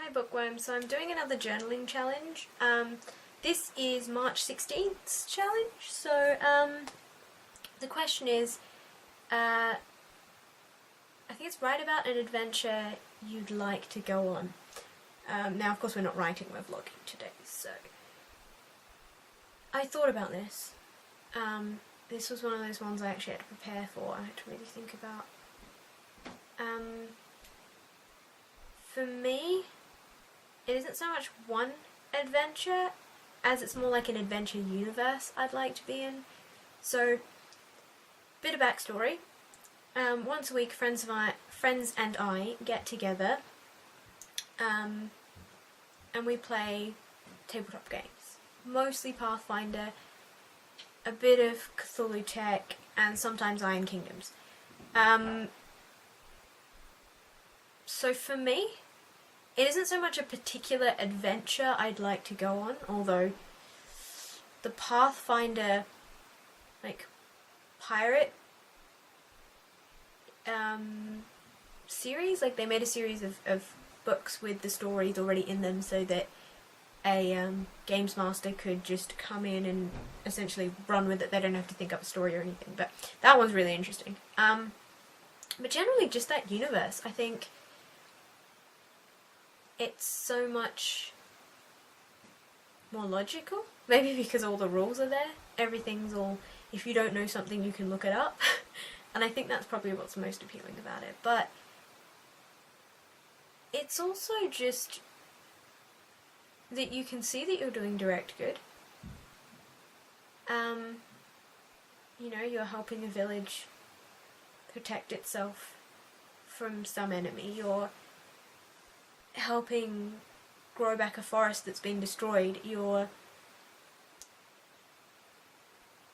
Hi Bookworm, so I'm doing another journaling challenge. This is March 16th's challenge, so the question is, I think it's write about an adventure you'd like to go on. Now of course we're not writing, we're vlogging today, so I thought about this. This was one of those ones I actually had to prepare for, I had to really think about. For me, it isn't so much one adventure as it's more like an adventure universe I'd like to be in. So, bit of backstory. Once a week, friends and I get together and we play tabletop games. Mostly Pathfinder, a bit of Cthulhu Tech, and sometimes Iron Kingdoms. So for me, it isn't so much a particular adventure I'd like to go on, although the Pathfinder, like, pirate series, like they made a series of books with the stories already in them so that a games master could just come in and essentially run with it. They don't have to think up a story or anything, but that one's really interesting. But generally just that universe, I think it's so much more logical. Maybe because all the rules are there. Everything's all, if you don't know something you can look it up. And I think that's probably what's most appealing about it. But it's also just that you can see that you're doing direct good. You know, you're helping a village protect itself from some enemy. You're helping grow back a forest that's been destroyed. You're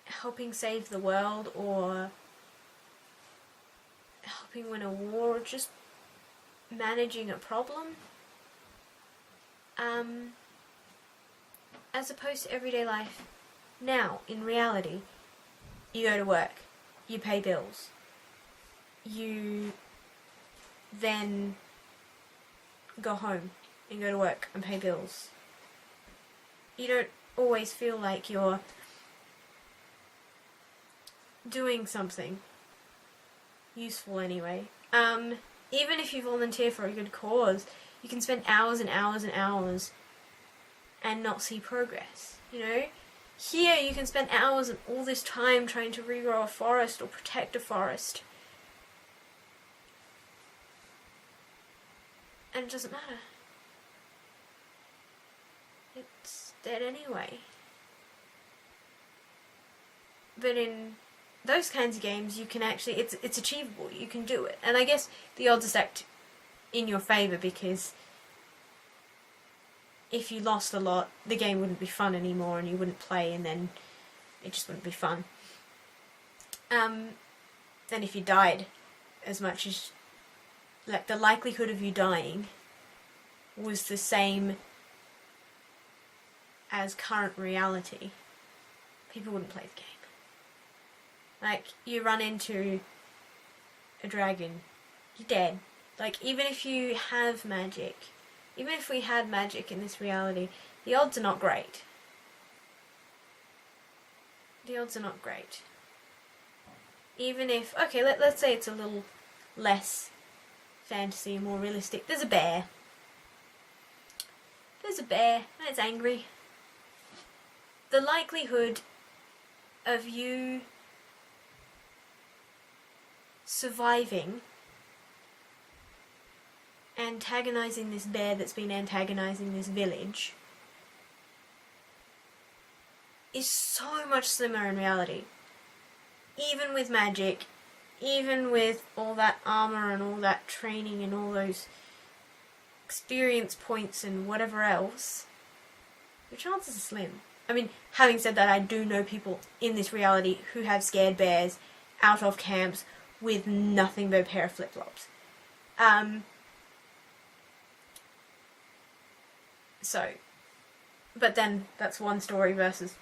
helping save the world, or helping win a war, or just managing a problem. As opposed to everyday life. Now, in reality, you go to work, you pay bills, you then go home and go to work and pay bills. You don't always feel like you're doing something useful anyway. Even if you volunteer for a good cause, you can spend hours and hours and hours and not see progress, you know? Here you can spend hours and all this time trying to regrow a forest or protect a forest, and it doesn't matter. It's dead anyway. But in those kinds of games, you can actually, it's achievable, you can do it. And I guess the odds are stacked in your favour, because if you lost a lot, the game wouldn't be fun anymore and you wouldn't play, and then it just wouldn't be fun. And if you died as much as, like, the likelihood of you dying was the same as current reality, people wouldn't play the game. Like, you run into a dragon, you're dead. Like, even if you have magic, even if we had magic in this reality, the odds are not great. The odds are not great. Even if, okay, let's say it's a little less fantasy, more realistic. There's a bear. There's a bear, and it's angry. The likelihood of you surviving antagonizing this bear that's been antagonizing this village is so much slimmer in reality. Even with magic, even with all that armor and all that training and all those experience points and whatever else, your chances are slim. I mean, having said that, I do know people in this reality who have scared bears out of camps with nothing but a pair of flip-flops. So, but then that's one story versus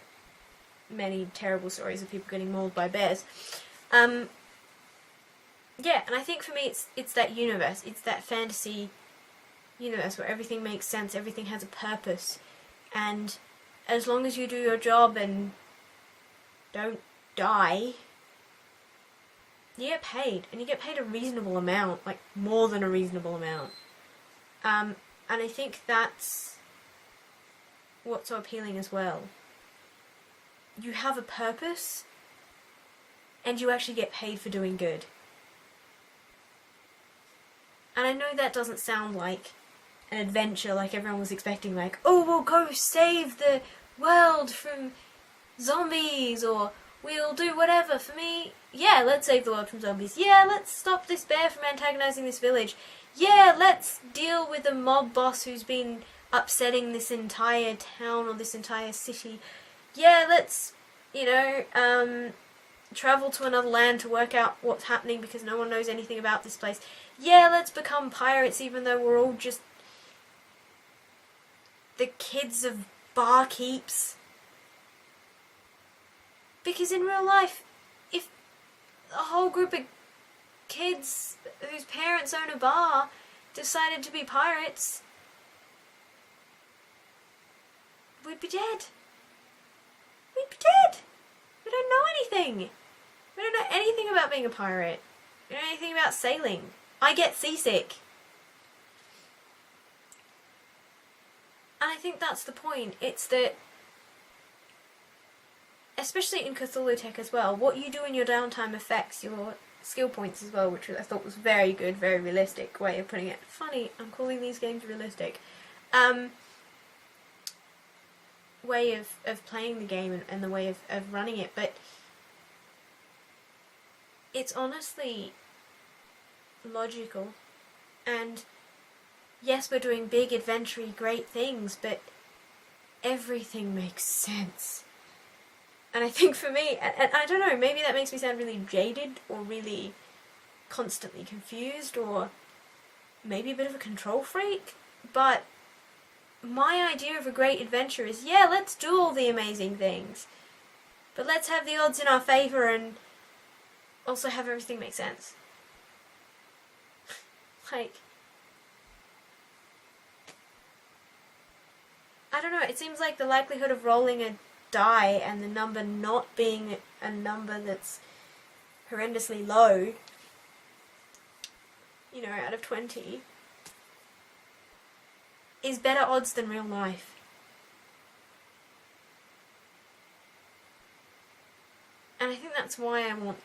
many terrible stories of people getting mauled by bears. Yeah, and I think for me it's that universe, it's that fantasy universe where everything makes sense, everything has a purpose, and as long as you do your job and don't die, you get paid, and you get paid a reasonable amount, like more than a reasonable amount. And I think that's what's so appealing as well. You have a purpose, and you actually get paid for doing good. And I know that doesn't sound like an adventure like everyone was expecting, like, oh, we'll go save the world from zombies, or we'll do whatever. For me, yeah, let's save the world from zombies. Yeah, let's stop this bear from antagonizing this village. Yeah, let's deal with a mob boss who's been upsetting this entire town or this entire city. Yeah, let's, travel to another land to work out what's happening because no one knows anything about this place. Yeah, let's become pirates even though we're all just the kids of barkeeps. Because in real life, if a whole group of kids whose parents own a bar decided to be pirates, we'd be dead. We'd be dead. We don't know anything. We don't know anything about being a pirate. We don't know anything about sailing. I get seasick. And I think that's the point. It's that, especially in Cthulhu Tech as well, what you do in your downtime affects your skill points as well, which I thought was very good, very realistic way of putting it. Funny, I'm calling these games realistic. Way of playing the game and the way of running it, but it's honestly logical. And yes, we're doing big, adventure-y, great things, but everything makes sense. And I think for me, and I don't know, maybe that makes me sound really jaded or really constantly confused or maybe a bit of a control freak, but my idea of a great adventure is, yeah, let's do all the amazing things, but let's have the odds in our favour and also have everything make sense. Like, I don't know, it seems like the likelihood of rolling a die and the number not being a number that's horrendously low, out of 20, is better odds than real life. And I think that's why I want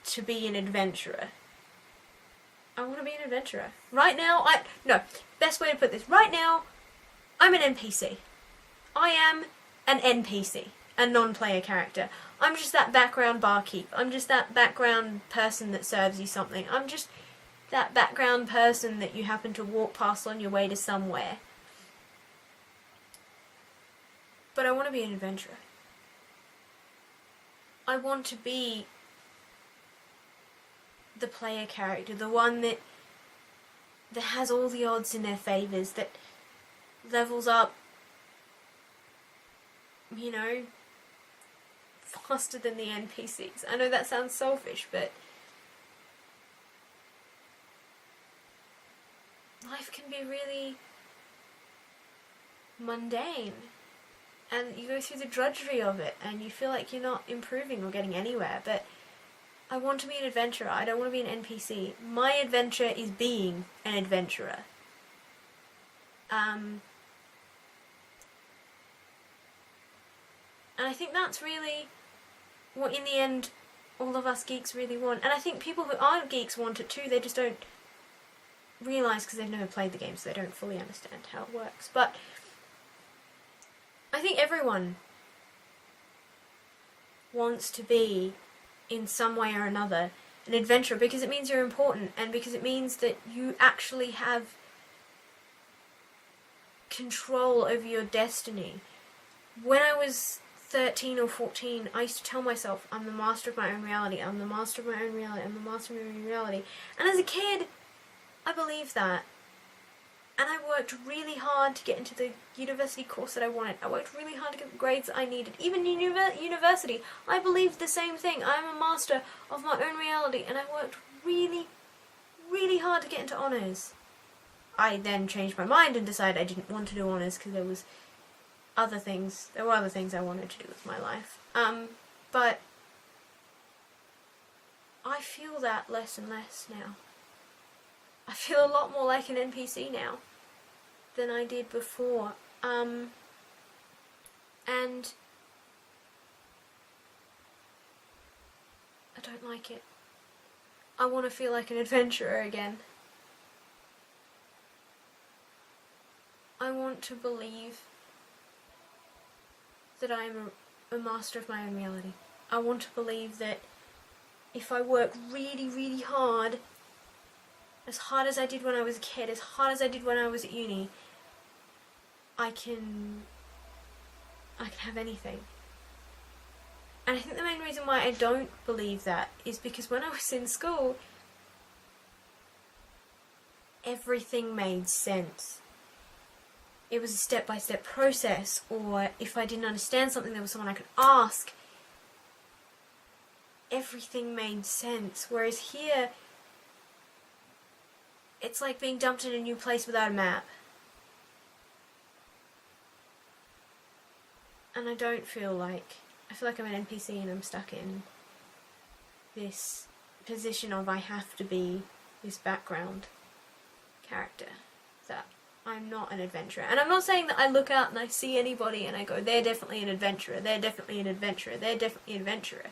to be an adventurer. I want to be an adventurer. Right now, best way to put this, right now, I'm an NPC. I am an NPC, a non-player character. I'm just that background barkeep. I'm just that background person that serves you something. I'm just that background person that you happen to walk past on your way to somewhere. But I want to be an adventurer. I want to be the player character, the one that has all the odds in their favours, that levels up, faster than the NPCs. I know that sounds selfish, but life can be really mundane. And you go through the drudgery of it, and you feel like you're not improving or getting anywhere. But I want to be an adventurer. I don't want to be an NPC. My adventure is being an adventurer. And I think that's really what, in the end, all of us geeks really want. And I think people who aren't geeks want it too. They just don't realise because they've never played the game, so they don't fully understand how it works. But I think everyone wants to be, in some way or another, an adventurer, because it means you're important, and because it means that you actually have control over your destiny. When I was 13 or 14, I used to tell myself, I'm the master of my own reality, I'm the master of my own reality, I'm the master of my own reality. And as a kid, I believed that. And I worked really hard to get into the university course that I wanted. I worked really hard to get the grades that I needed. Even in university, I believed the same thing. I'm a master of my own reality. And I worked really, really hard to get into honours. I then changed my mind and decided I didn't want to do honours because there were other things I wanted to do with my life. But I feel that less and less now. I feel a lot more like an NPC now than I did before. And I don't like it. I want to feel like an adventurer again. I want to believe that I am a master of my own reality. I want to believe that if I work really, really hard, as hard as I did when I was a kid, as hard as I did when I was at uni, I can have anything. And I think the main reason why I don't believe that is because when I was in school, everything made sense. It was a step-by-step process, or if I didn't understand something, there was someone I could ask. Everything made sense. Whereas here, it's like being dumped in a new place without a map. And I feel like I'm an NPC and I'm stuck in this position of I have to be this background character, that I'm not an adventurer. And I'm not saying that I look out and I see anybody and I go, they're definitely an adventurer, they're definitely an adventurer, they're definitely an adventurer.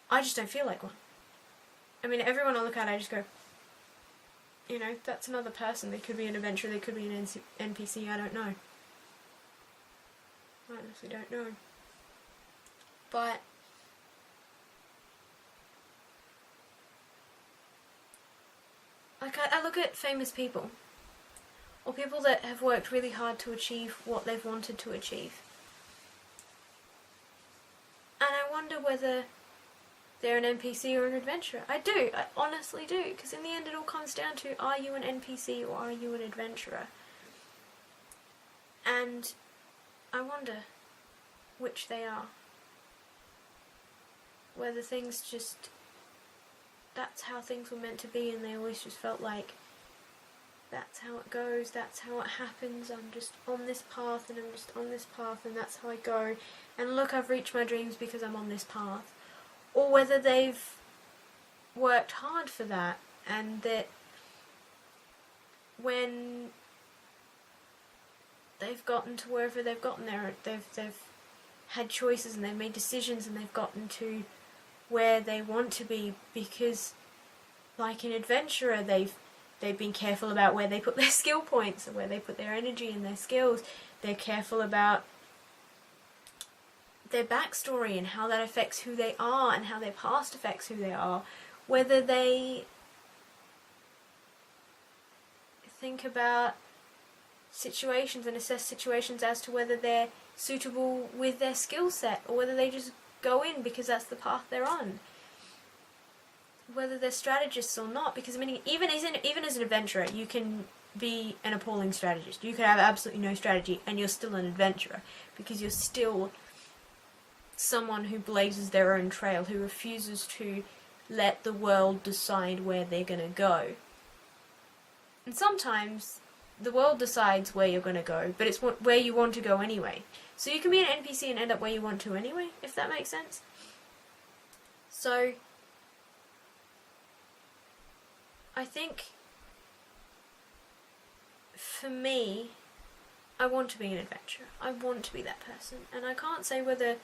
I just don't feel like one. I mean, everyone I look at, I just go, you know, that's another person. They could be an adventurer, they could be an NPC, I don't know. I honestly don't know. But like, I look at famous people, or people that have worked really hard to achieve what they've wanted to achieve, and I wonder whether they're an NPC or an adventurer. I honestly do, because in the end it all comes down to, are you an NPC or are you an adventurer? And I wonder which they are. Whether things just, that's how things were meant to be, and they always just felt like that's how it goes, that's how it happens, I'm just on this path and I'm just on this path and that's how I go, and look, I've reached my dreams because I'm on this path. Or whether they've worked hard for that, and that when they've gotten to wherever they've gotten there, they've had choices and they've made decisions and they've gotten to where they want to be because, like an adventurer, they've been careful about where they put their skill points and where they put their energy and their skills. They're careful about their backstory and how that affects who they are and how their past affects who they are. Whether they think about situations and assess situations as to whether they're suitable with their skill set, or whether they just go in because that's the path they're on. Whether they're strategists or not, because I mean, even as an adventurer, you can be an appalling strategist. You could have absolutely no strategy and you're still an adventurer, because you're still someone who blazes their own trail, who refuses to let the world decide where they're going to go. And sometimes the world decides where you're going to go, but it's where you want to go anyway. So you can be an NPC and end up where you want to anyway, if that makes sense. So I think for me, I want to be an adventurer. I want to be that person. And I can't say whether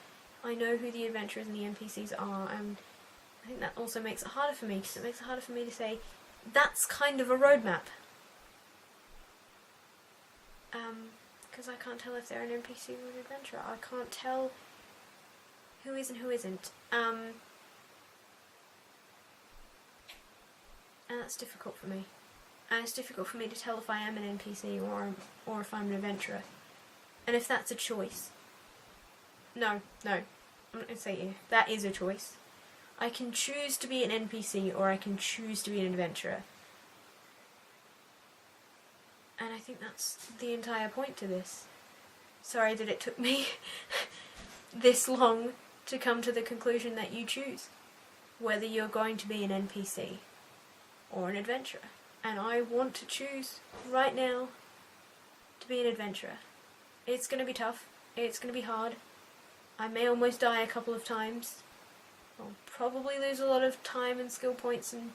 I know who the adventurers and the NPCs are, and I think that also makes it harder for me, because it makes it harder for me to say, that's kind of a roadmap. Because I can't tell if they're an NPC or an adventurer. I can't tell who is and who isn't. And that's difficult for me. And it's difficult for me to tell if I am an NPC or if I'm an adventurer. And if that's a choice. No, I'm not going to say you. That is a choice. I can choose to be an NPC or I can choose to be an adventurer. And I think that's the entire point to this. Sorry that it took me this long to come to the conclusion that you choose whether you're going to be an NPC or an adventurer. and I want to choose right now to be an adventurer. It's going to be tough, it's going to be hard, I may almost die a couple of times, I'll probably lose a lot of time and skill points and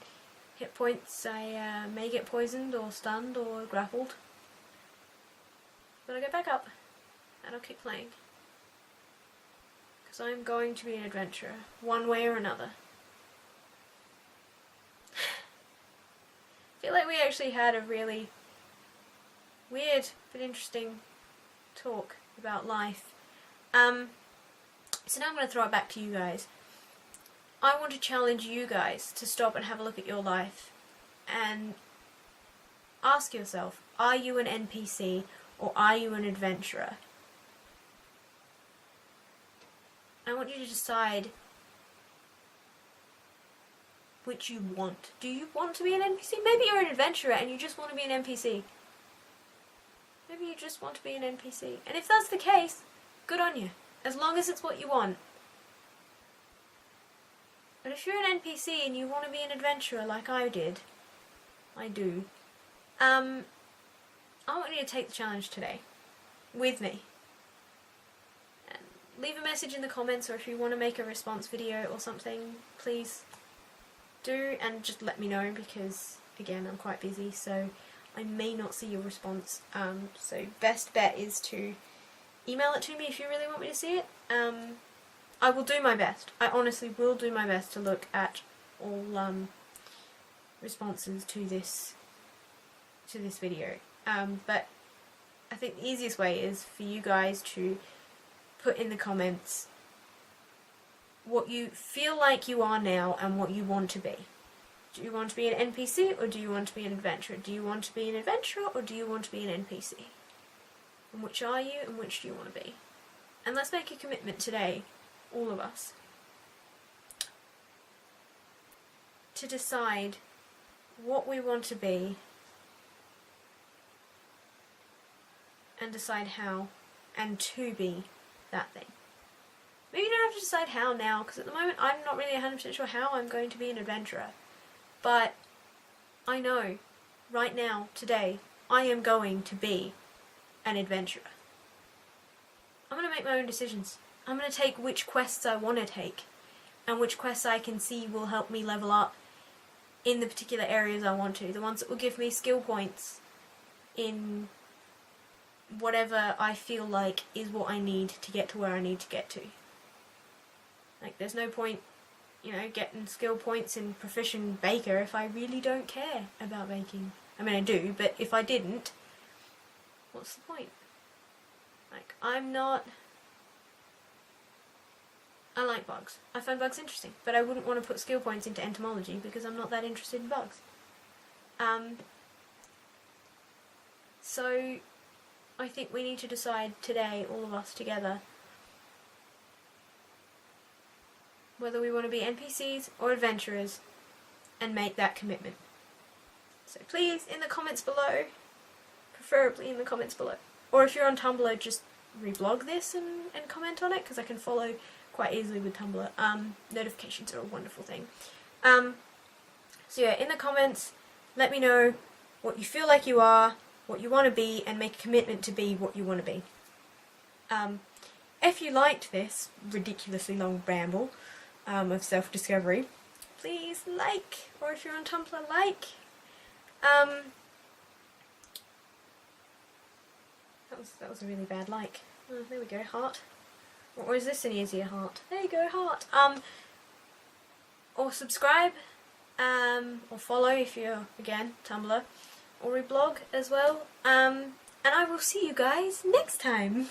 hit points, I may get poisoned or stunned or grappled, but I'll get back up and I'll keep playing. Because I'm going to be an adventurer, one way or another. I feel like we actually had a really weird but interesting talk about life. So now I'm going to throw it back to you guys. I want to challenge you guys to stop and have a look at your life and ask yourself, are you an NPC or are you an adventurer? I want you to decide which you want. Do you want to be an NPC? Maybe you're an adventurer and you just want to be an NPC. Maybe you just want to be an NPC. And if that's the case, good on you. As long as it's what you want. But if you're an NPC and you want to be an adventurer like I did, I do, I want you to take the challenge today. With me. And leave a message in the comments, or if you want to make a response video or something, please do, and just let me know, because again I'm quite busy so I may not see your response, so best bet is to email it to me if you really want me to see it. I will do my best, I honestly will do my best to look at all responses to this video, but I think the easiest way is for you guys to put in the comments what you feel like you are now and what you want to be. Do you want to be an NPC or do you want to be an adventurer? Do you want to be an adventurer or do you want to be an NPC? And which are you and which do you want to be? And let's make a commitment today, all of us, to decide what we want to be and decide how and to be that thing. Maybe you don't have to decide how now, because at the moment I'm not really 100% sure how I'm going to be an adventurer. But I know, right now, today, I am going to be an adventurer. I'm going to make my own decisions. I'm going to take which quests I want to take, and which quests I can see will help me level up in the particular areas I want to. The ones that will give me skill points in whatever I feel like is what I need to get to where I need to get to. Like, there's no point, you know, getting skill points in Proficient Baker if I really don't care about baking. I mean, I do, but if I didn't, what's the point? Like, I'm not... I like bugs. I find bugs interesting, but I wouldn't want to put skill points into entomology because I'm not that interested in bugs. So, I think we need to decide today, all of us together, whether we want to be NPCs or adventurers, and make that commitment. So please, in the comments below, preferably in the comments below, or if you're on Tumblr, just reblog this and comment on it, because I can follow quite easily with Tumblr. Notifications are a wonderful thing. So yeah, in the comments, let me know what you feel like you are, what you want to be, and make a commitment to be what you want to be. If you liked this ridiculously long ramble of self-discovery, please like, or if you're on Tumblr, like. That was a really bad like. Oh, there we go, heart. Or is this an easier heart? There you go, heart. Or subscribe, or follow if you're, again, Tumblr, or reblog as well. And I will see you guys next time.